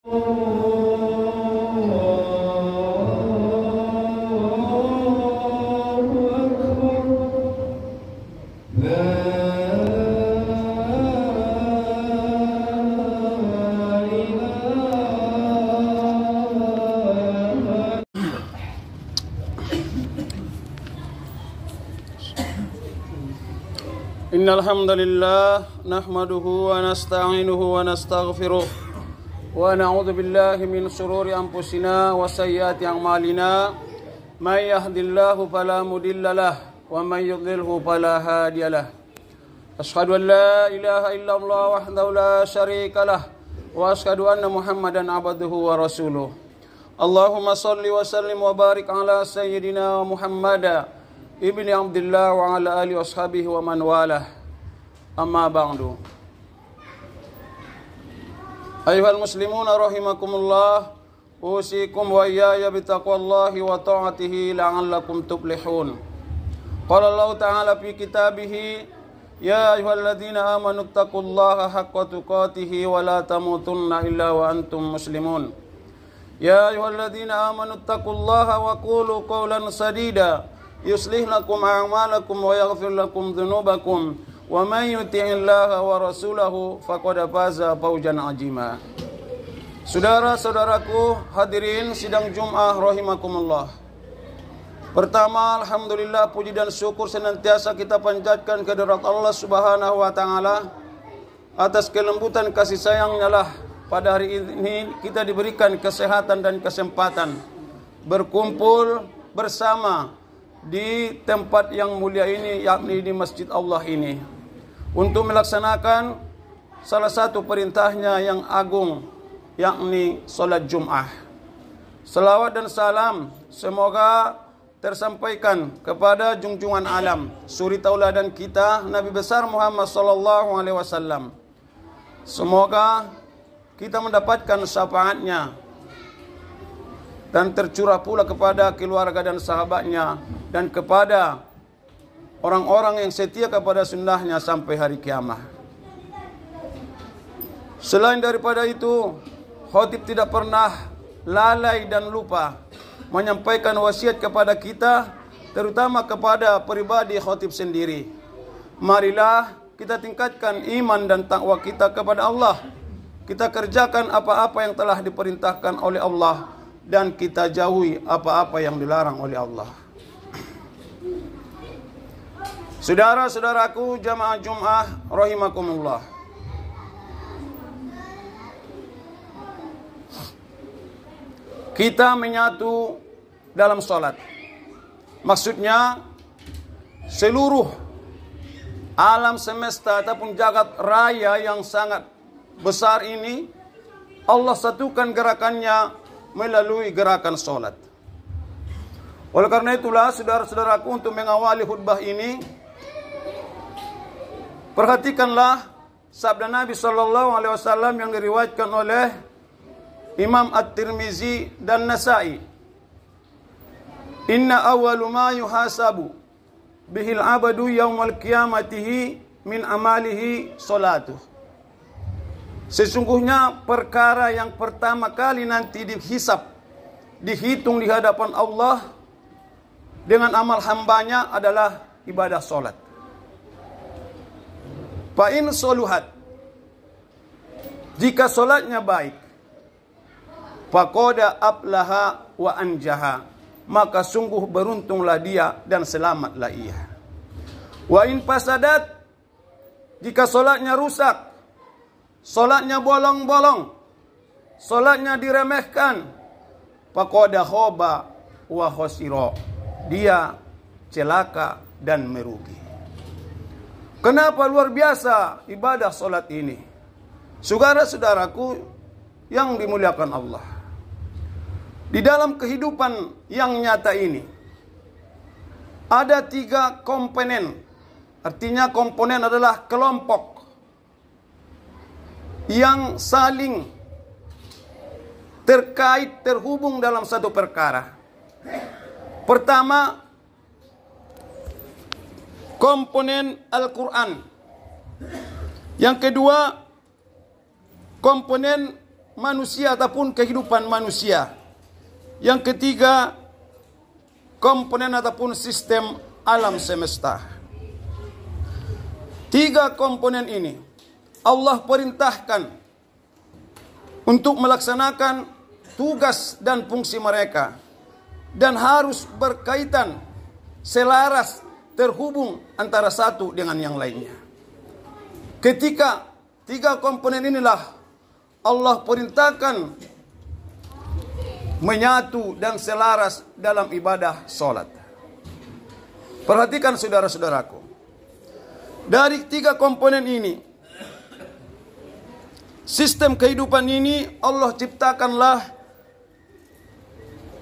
Innal hamdalillah nahmaduhu wa nasta'inuhu wa nastaghfiruh wa na'udzu billahi min shururi anfusina wa sayyiati a'malina may yahdihillahu fala mudhillalah wa may yudlilhu fala hadiyalah. Ashhadu an la ilaha illallah wahdahu la syarikalah wa ashhadu anna Muhammadan abduhu wa rasuluh. Allahumma shalli wa sallim wa barik ala sayyidina Muhammad ibni Abdullah wa ala alihi washabihi wa man walah. Amma ba'du. Ayuhal muslimuna rahimakumullah, usikum wa iyaya bitaqwallahi wa ta'atihi la'allakum tuflihun. Qala Allah ta'ala fi kitabihi, ya ayyuhalladzina amanu taqullaha haqqa tuqatihi wa la tamutunna illa wa antum muslimun. Ya ayyuhalladzina amanu taqullaha wa qulu qawlan sadida yuslih lakum a'malakum wa yaghfir lakum dhunubakum wa man yuti'illaha wa rasulahu faqad faza fawzan 'azima. Saudara-saudaraku hadirin sidang Jumat rahimakumullah. Pertama, alhamdulillah, puji dan syukur senantiasa kita panjatkan kehadirat Allah Subhanahu wa taala atas kelembutan kasih sayang-Nya lah pada hari ini kita diberikan kesehatan dan kesempatan berkumpul bersama di tempat yang mulia ini, yakni di Masjid Allah ini, untuk melaksanakan salah satu perintahnya yang agung, yakni salat Jum'ah. Salawat dan salam semoga tersampaikan kepada junjungan alam, suri tauladan kita, Nabi besar Muhammad sallallahu alaihi wasallam. Semoga kita mendapatkan syafaatnya dan tercurah pula kepada keluarga dan sahabatnya dan kepada orang-orang yang setia kepada sunnahnya sampai hari kiamat. Selain daripada itu, khatib tidak pernah lalai dan lupa menyampaikan wasiat kepada kita, terutama kepada pribadi khatib sendiri. Marilah kita tingkatkan iman dan takwa kita kepada Allah. Kita kerjakan apa-apa yang telah diperintahkan oleh Allah dan kita jauhi apa-apa yang dilarang oleh Allah. Saudara-saudaraku jamaah Jum'ah rahimakumullah. Kita menyatu dalam salat. Maksudnya seluruh alam semesta ataupun jagat raya yang sangat besar ini Allah satukan gerakannya melalui gerakan salat. Oleh karena itulah saudara-saudaraku, untuk mengawali khutbah ini, perhatikanlah sabda Nabi sallallahu alaihi wasallam yang diriwayatkan oleh Imam At-Tirmizi dan Nasa'i. Inna awwalu ma yuhasabu bihil abadu yaumal qiyamatihi min amalihi salatuh. Sesungguhnya perkara yang pertama kali nanti dihisab, dihitung di hadapan Allah dengan amal hambanya adalah ibadah salat. Fa in soluhat, jika salatnya baik, faqada aflaha wa anjaha, maka sungguh beruntunglah dia dan selamatlah ia. Wa in fasadat, jika salatnya rusak, salatnya bolong-bolong, salatnya diremehkan, faqada khaba wa khasira, dia celaka dan merugi. Kenapa luar biasa ibadah salat ini? Saudara-saudaraku yang dimuliakan Allah, di dalam kehidupan yang nyata ini ada 3 komponen. Artinya komponen adalah kelompok yang saling terkait, terhubung dalam satu perkara. Pertama, komponen Al-Quran. Yang kedua, komponen manusia ataupun kehidupan manusia. Yang ketiga, komponen ataupun sistem alam semesta. 3 komponen ini Allah perintahkan untuk melaksanakan tugas dan fungsi mereka, dan harus berkaitan, selaras, terhubung antara satu dengan yang lainnya. Ketika 3 komponen inilah Allah perintahkan menyatu dan selaras dalam ibadah sholat. Perhatikan saudara-saudaraku, dari 3 komponen ini, sistem kehidupan ini Allah ciptakanlah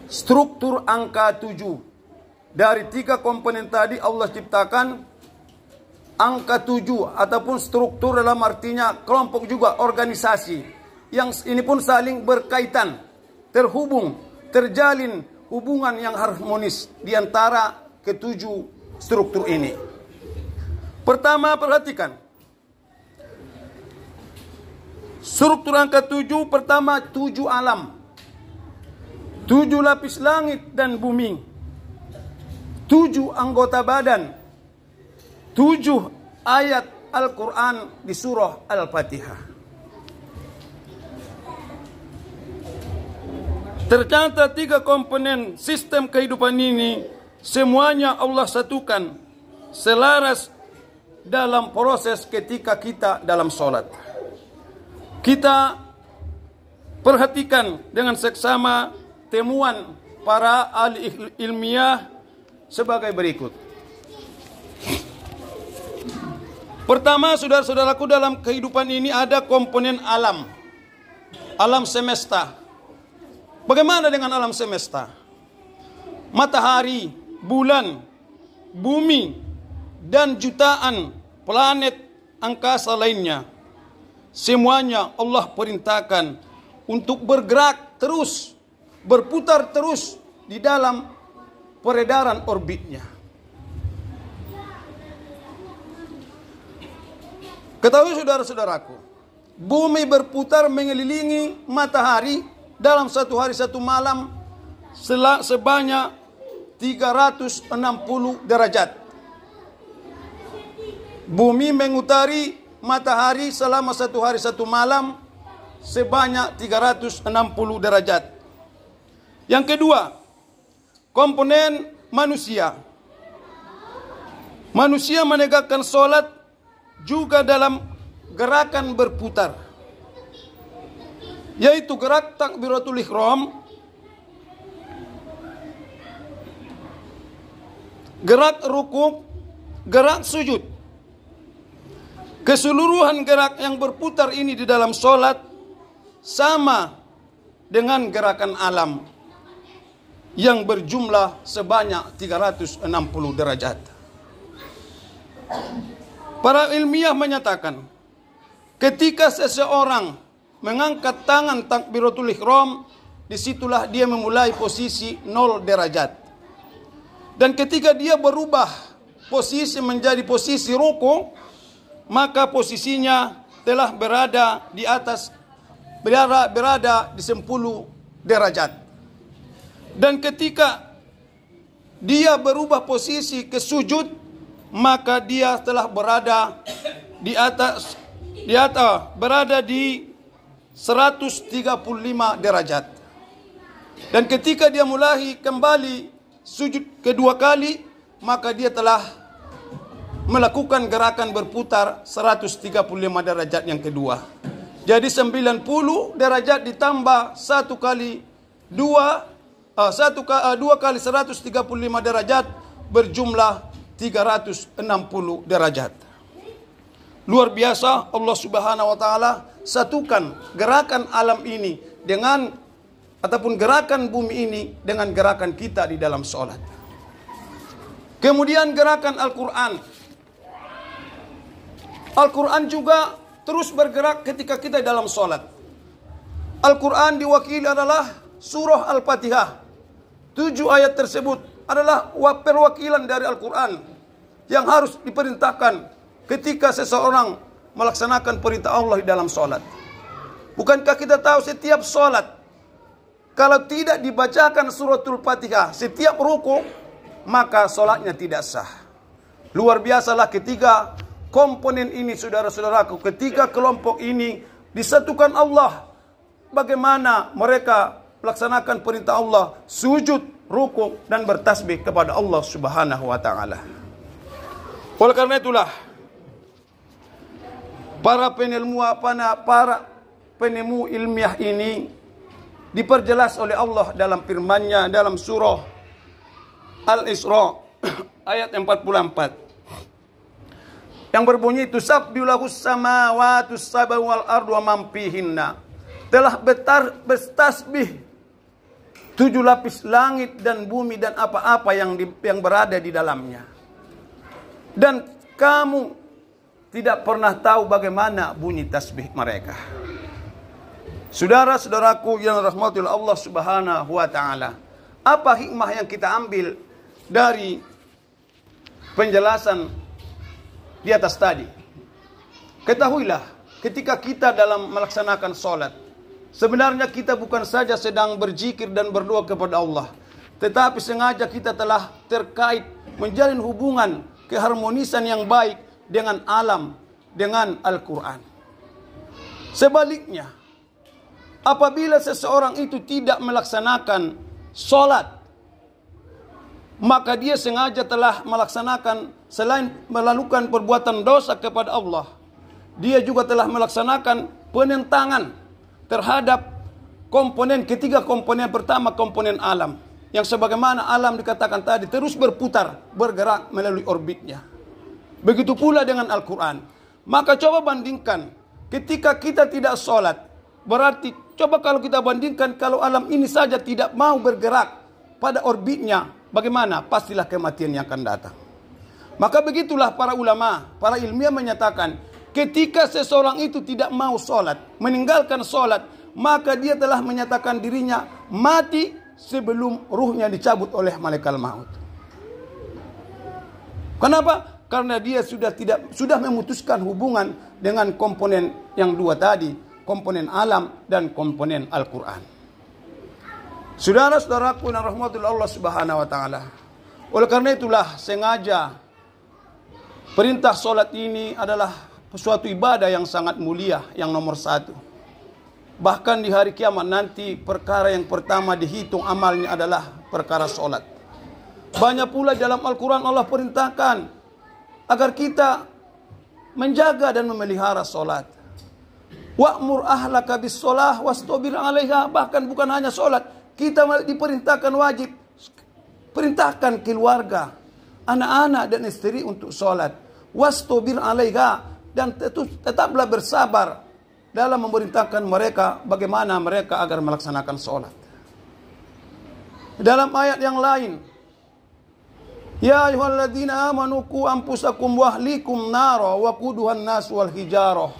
struktur angka 7. Dari 3 komponen tadi Allah ciptakan angka 7 ataupun struktur, dalam artinya kelompok juga, organisasi. Yang ini pun saling berkaitan, terhubung, terjalin hubungan yang harmonis di antara ke-7 struktur ini. Pertama, perhatikan. Struktur angka 7 pertama, 7 alam. 7 lapis langit dan bumi. 7 anggota badan. 7 ayat Al-Quran di surah Al-Fatihah. Ternyata 3 komponen sistem kehidupan ini semuanya Allah satukan, selaras dalam proses ketika kita dalam sholat. Kita perhatikan dengan seksama temuan para ahli ilmiah sebagai berikut. Pertama, saudara-saudaraku, dalam kehidupan ini ada komponen alam. Alam semesta. Bagaimana dengan alam semesta? Matahari, bulan, bumi, dan jutaan planet angkasa lainnya. Semuanya Allah perintahkan untuk bergerak terus, berputar terus di dalam peredaran orbitnya. Ketahui saudara-saudaraku, bumi berputar mengelilingi matahari dalam satu hari satu malam sebanyak 360 derajat. Bumi mengutari matahari selama satu hari satu malam sebanyak 360 derajat. Yang kedua, komponen manusia. Manusia menegakkan sholat juga dalam gerakan berputar, yaitu gerak takbiratul ihram, gerak rukuk, gerak sujud. Keseluruhan gerak yang berputar ini di dalam sholat sama dengan gerakan alam yang berjumlah sebanyak 360 derajat. Para ilmiah menyatakan, ketika seseorang mengangkat tangan takbiratul ihram, disitulah dia memulai posisi 0 derajat. Dan ketika dia berubah posisi menjadi posisi rukuk, maka posisinya telah berada di atas, berada di 10 derajat. Dan ketika dia berubah posisi ke sujud, maka dia telah berada di atas, berada di 135 derajat. Dan ketika dia mulai kembali sujud kedua kali, maka dia telah melakukan gerakan berputar 135 derajat yang kedua. Jadi 90 derajat ditambah 2 kali 135 derajat berjumlah 360 derajat. Luar biasa, Allah Subhanahu wa taala satukan gerakan alam ini dengan ataupun gerakan bumi ini dengan gerakan kita di dalam sholat. Kemudian gerakan Al-Quran. Al-Quran juga terus bergerak ketika kita dalam sholat. Al-Quran diwakili adalah surah Al-Fatihah. 7 ayat tersebut adalah perwakilan dari Al-Quran yang harus diperintahkan ketika seseorang melaksanakan perintah Allah di dalam sholat. Bukankah kita tahu setiap sholat, kalau tidak dibacakan suratul Fatihah setiap ruku, maka sholatnya tidak sah. Luar biasalah ketika komponen ini, saudara-saudaraku, ketika kelompok ini disatukan Allah, bagaimana mereka melaksanakan perintah Allah, sujud, ruku, dan bertasbih kepada Allah Subhanahu wa ta'ala. Oleh karena itulah, para penemu ilmiah ini diperjelas oleh Allah dalam firman-Nya dalam surah Al-Isra ayat 44 yang berbunyi, tusabbihu lahus samawati sab'u wal ardu wa man fihinna. Telah bertasbih 7 lapis langit dan bumi dan apa-apa yang berada di dalamnya. Dan kamu tidak pernah tahu bagaimana bunyi tasbih mereka. Saudara-saudaraku yang rahmati Allah Subhanahu wa ta'ala, apa hikmah yang kita ambil dari penjelasan di atas tadi? Ketahuilah, ketika kita dalam melaksanakan sholat, sebenarnya kita bukan saja sedang berzikir dan berdoa kepada Allah, tetapi sengaja kita telah terkait menjalin hubungan keharmonisan yang baik dengan alam, dengan Al-Quran. Sebaliknya, apabila seseorang itu tidak melaksanakan sholat, maka dia sengaja telah melaksanakan, selain melakukan perbuatan dosa kepada Allah, dia juga telah melaksanakan penentangan terhadap ketiga komponen. Pertama, komponen alam, yang sebagaimana alam dikatakan tadi terus berputar, bergerak melalui orbitnya. Begitu pula dengan Al-Quran. Maka coba bandingkan, ketika kita tidak sholat, berarti coba kalau kita bandingkan, kalau alam ini saja tidak mau bergerak pada orbitnya, bagaimana? Pastilah kematian yang akan datang. Maka begitulah para ulama, para ilmiah menyatakan, ketika seseorang itu tidak mau sholat, meninggalkan sholat, maka dia telah menyatakan dirinya mati sebelum ruhnya dicabut oleh malaikat maut. Kenapa? Karena dia sudah memutuskan hubungan dengan komponen yang dua tadi, komponen alam dan komponen Al-Quran. Saudara-saudaraku yang rahmatullah Allah Subhanahu wa ta'ala, oleh karena itulah sengaja perintah sholat ini adalah suatu ibadah yang sangat mulia, yang nomor 1. Bahkan di hari kiamat nanti, perkara yang pertama dihitung amalnya adalah perkara sholat. Banyak pula dalam Al-Quran Allah perintahkan agar kita menjaga dan memelihara sholat. Wa'mur ahlaka bis sholah wastabir 'alaiha. Bahkan bukan hanya sholat, kita diperintahkan wajib perintahkan keluarga, anak-anak dan istri untuk sholat. Wastabir 'alaiha, dan tetaplah bersabar dalam memerintahkan mereka bagaimana mereka agar melaksanakan sholat. Dalam ayat yang lain, ya ayyuhalladzina amanu qu anfusakum wa ahlikum nara wa quduhan nas wal hijarah.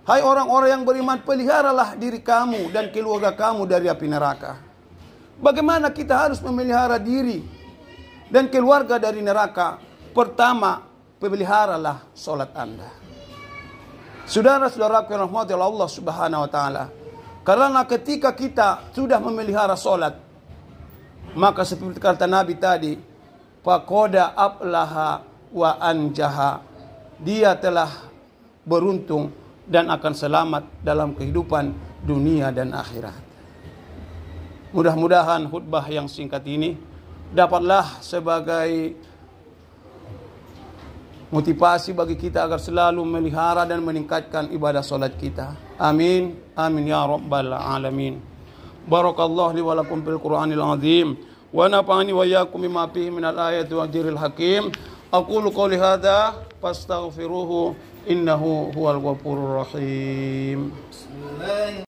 Hai orang-orang yang beriman, peliharalah diri kamu dan keluarga kamu dari api neraka. Bagaimana kita harus memelihara diri dan keluarga dari neraka? Pertama, peliharalah salat Anda. Saudara-saudara yang rahmati Allah Subhanahu wa taala, karena ketika kita sudah memelihara salat, maka seperti kata Nabi tadi, faqada aflaha wa anjaha, dia telah beruntung dan akan selamat dalam kehidupan dunia dan akhirat. Mudah-mudahan khutbah yang singkat ini dapatlah sebagai motivasi bagi kita agar selalu memelihara dan meningkatkan ibadah salat kita. Amin. Amin ya rabbal alamin. Barakallahu li wa lakum fil Qur'anil azim. Wa nafa'ani wa iyyakum bima fihi minal ayati wa dhikril hakim. Aqulu qouli hadza fastaghfiruhu innahu huwal ghafurur rahim. Bismillah.